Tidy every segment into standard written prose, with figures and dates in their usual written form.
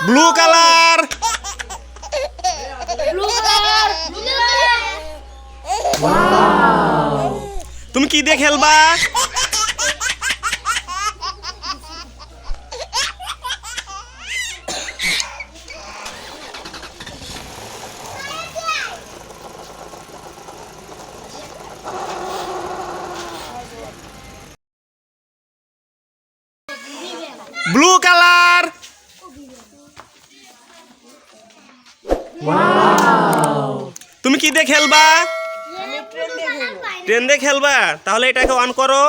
Blue colour. তুমি কি দিয়ে খেলবা? Blue colour. তুমি কি দিয়ে খেলবা? ট্রেন দিয়ে খেলবা? তাহলে এটাকে অন করো।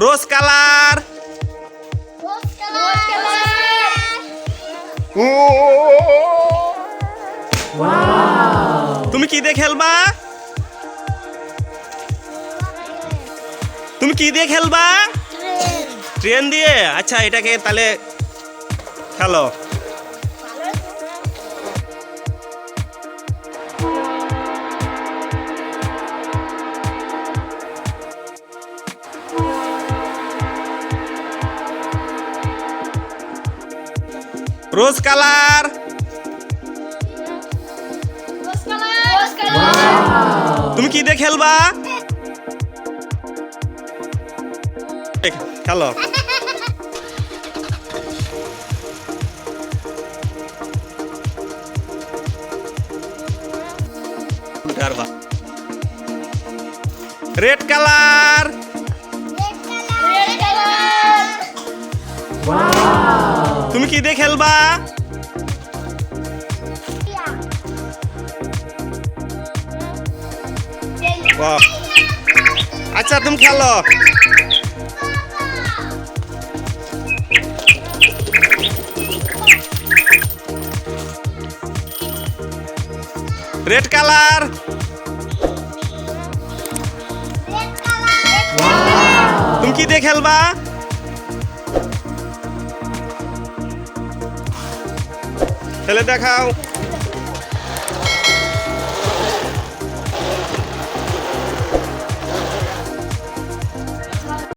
রোজ কালার। তুমি কি দিয়ে খেলবা? তুমি কি দিয়ে খেলবা? ট্রেন দিয়ে। আচ্ছা, এটাকে তাহলে খেলো। রোজ কালার। তুমি কি দিয়ে খেলবা? খেলো। Red colour. তুমি কি দিয়ে খেলবা? আচ্ছা, তুমি খেলো। Red colour. তুমি কি দিয়ে খেলবা? খেলে দেখাও।